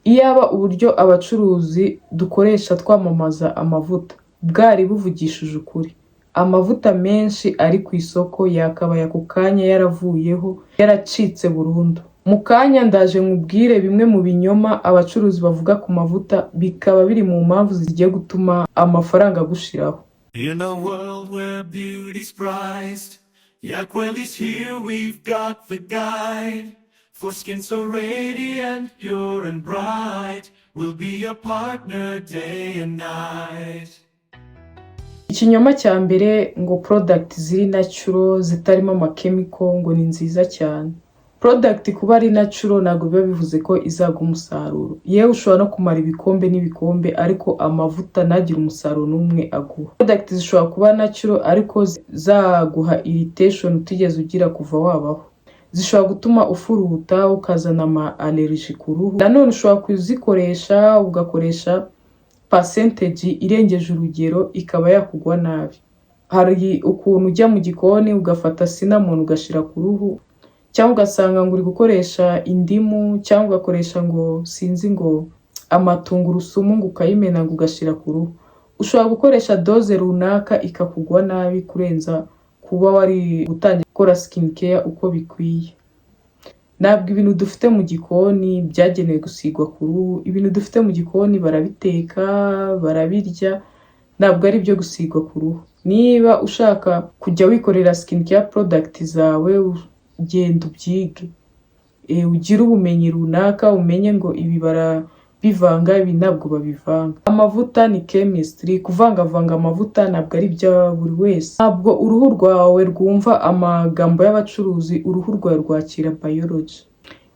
Iyaba uburyo abacuruzi dukoresha twamamaza amavuta bwari buvugishije ukuri, amavuta menshi ari ku isoko yakabaye ako kanya yaravuyeho, yaracitse burundu. Mu kanya ndaje nkubwire bimwe mu binyoma abacuruzi bavuga ku mavuta bikaba biri mu mpamvu zigiye gutuma amafaranga agushiraho. In a world where beauty's prized, Yakwel is here, we've got the guide. For skin so radiant, pure and bright, we'll be your partner day and night. Ikinyoma cya mbere ngo product ziri natural zitarimo amakemiko ngo ni nziza cyane. Product kuba ari natural ntabwo biba bivuze ko izaga umusaruro. Yewe ushobora no kumara ibikombe n'ibikombe ariko amavuta ntagire umusaruro n'umwe aguha. Product zishobora kuba natural ariko zaguha irritation utigeze ugira kuva wabaho. Zishobora gutuma ufuruta ukazana ama allergy ku ruhu. Nanone ushobora kuzikoresha ugakoresha percentage irengeje urugero ikaba yakugwa nabi. Hari ukuntu ujya mu gikoni ugafata cinnamon ugashira ku ruhu, cyangwa ugasanga ngo uri gukoresha indimu, cyangwa ugakoresha ngo sinzi ngo amatungurusumu ngo ukayimena ngo ugashira ku ruhu. Ushobora gukoresha doze runaka ikakugwa nabi kurenza kuba wari gutangira gukora skin care uko bikwiye. Ntabwo ibintu dufite mu gikoni byagenewe gusigwa ku ruhu. Ibintu dufite mu gikoni barabiteka, barabirya, ntabwo ari byo gusigwa ku ruhu. Niba ushaka kujya wikorera skin care product zawe, genda ubyige, ugire ubumenyi runaka, umenye ngo ibi barabivanga, ibi ntabwo babivanga. Amavuta ni chemistry, kuvangavanga amavuta ntabwo ari bya buri wese. Ntabwo uruhu rwawe rwumva amagambo y'abacuruzi, uruhu rwawe rwakira biology.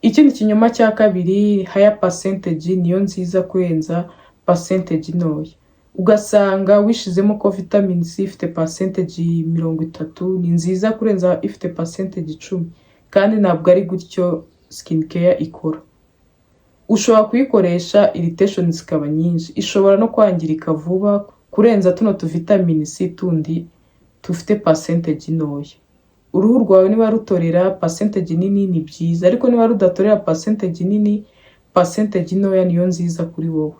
Ikindi kinyoma cya kabiri, higher percentage niyo nziza kurenza percentage ntoya. Ugasanga wishizemo ko vitamin C ifite percentage 30 ni nziza kurenza ifite percentage 10, kandi ntabwo ari gutyo skin care ikora. Ushobora kuyikoresha irritation zikaba nyinshi, ishobora no kwangirika vuba kurenza tuno tu vitamin C tundi tufite percentage ntoya. Uruhu rwawe niba rutorera percentage nini ni byiza, ariko niba rudatorera percentage nini, percentage ntoya niyo nziza kuri wowe.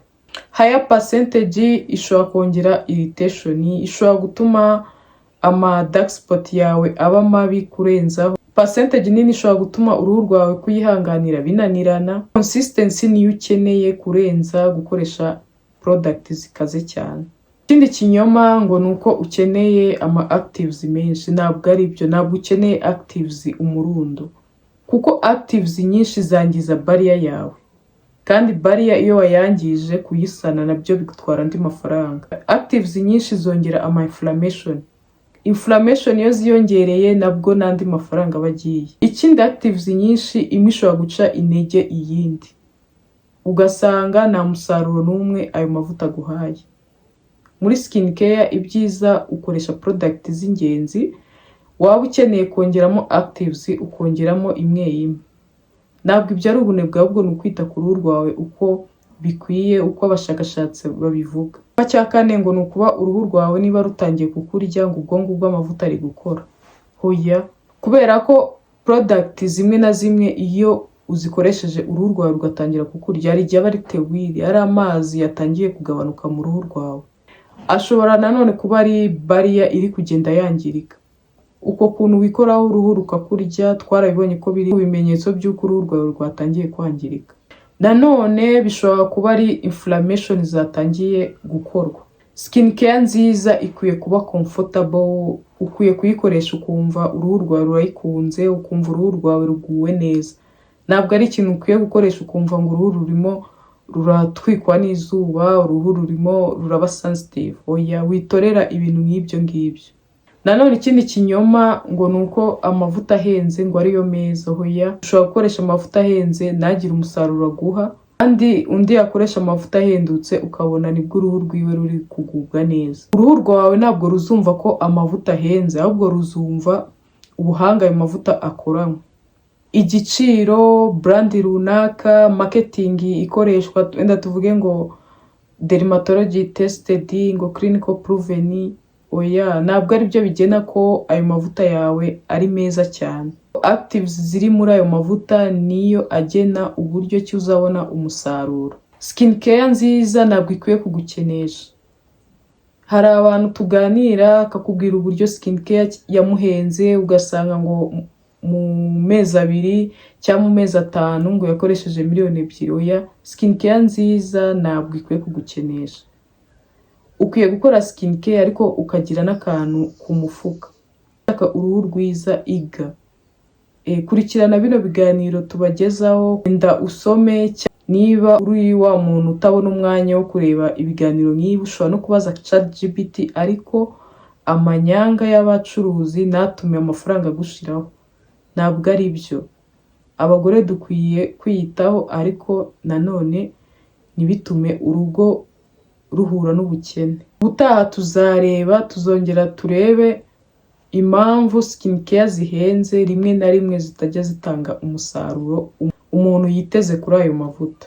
Higher percentage ishobora kongera irritation, ishobora gutuma ama dark spot yawe aba mabi kurenzaho. Percentage nini ishobora gutuma uruhu rwawe kuyihanganira binanirana. Consistency niyo ukeneye kurenza gukoresha product zikaze cyane. Ikindi kinyoma ngo nuko ukeneye ama actives menshi, ntabwo ari byo. Ntabwo ukeneye actives umurundo, kuko actives nyinshi zangiza barrier yawe, kandi barrier iyo wayangije kuyisana nabyo bigutwara andi mafaranga. Actives nyinshi zongera ama inflammation iyo ziyongereye nabwo n'andi mafaranga bagiye. Ikindi actives nyinshi imwe ishobora guca intege iyindi, ugasanga nta musaruro n'umwe ayo mavuta aguhaye. Muri skin care ibyiza ukoresha product z'ingenzi, waba ukeneye kongeramo actives ukongeramo imwe imwe. Ntabwo ibyo ari ubunebwe, ahubwo ni ukwita ku ruhu rwawe uko bikwiye, uko abashakashatsi babivuga. Cya kane ngo ni ukuba uruhu rwawe niba rutangiye kukurya ngo ubwo ngubwo amavuta ari gukora. Hoya, kubera ko product zimwe na zimwe iyo uzikoresheje uruhu rwawe rugatangira kukurya, hari igihe aba ari tewiri, ari amazi yatangiye kugabanuka mu ruhu rwawe. Ashobora nanone kuba ari barrier iri kugenda yangirika. Uko kuntu wikoraho uruhu rukakurya twarabibonye ko biri mu bimenyetso by'uko uruhu rwawe rwatangiye kwangirika. Nanone bishobora kuba ari inflammation zatangiye gukorwa. Skin care nziza ikwiye kuba comfortable, ukwiye kuyikoresha ukumva uruhu rwawe rurayikunze, ukumva uruhu rwawe ruguwe neza. Ntabwo ari ikintu ukwiye gukoresha ukumva ngo uruhu rurimo ruratwikwa n'izuba, uruhu rurimo ruraba sensitive. Oya, witorera ibintu nk'ibyo ngibyo. Nanone ikindi kinyoma ngo nuko amavuta ahenze ngo ariyo meza. Hoya, ushobora gukoresha amavuta ahenze ntagire umusaruro aguha, kandi undi yakoresha amavuta ahendutse ukabona nibwo uruhu rwiwe ruri kugubwa neza. Uruhu rwawe ntabwo ruzumva ko amavuta ahenze, ahubwo ruzumva ubuhanga ayo mavuta akoranywe. Igiciro, brand runaka, marketing ikoreshwa, wenda tuvuge ngo dermatology tested, ngo clinical proven. Oya, ntabwo ari byo bigena ko ayo mavuta yawe ari meza cyane. actives ziri muri ayo mavuta niyo agena uburyo ki uzabona umusaruro. Skincare nziza ntabwo ikwiye kugukenesha. Hari abantu tuganira akakubwira uburyo skincare yamuhenze, ugasanga ngo mu mezi 2 cyangwa mu mezi 5 ngo yakoresheje miliyoni 2. Oya, skincare nziza ntabwo ikwiye kugukenesha. Ukwiye gukora skincare ariko ukagira n'akantu ku mufuka. Uruhu rwiza iga. Kurikirana bino biganiro tubagezaho, enda usome. Niba uri wa muntu utabona umwanya wo kureba ibiganiro nk'ibi, ushobora no kubaza ChatGPT, ariko amanyanga y'abacuruzi natume amafaranga gushiraho. Ntabwo ari byo. Abagore dukwiye kwiyitaho, ariko nanone ntibitume urugo ruhura n'ubukene. Ubutaha tuzongera turebe impamvu skincare zihenze rimwe na rimwe zitajya zitanga umusaruro umuntu yiteze kuri ayo mavuta.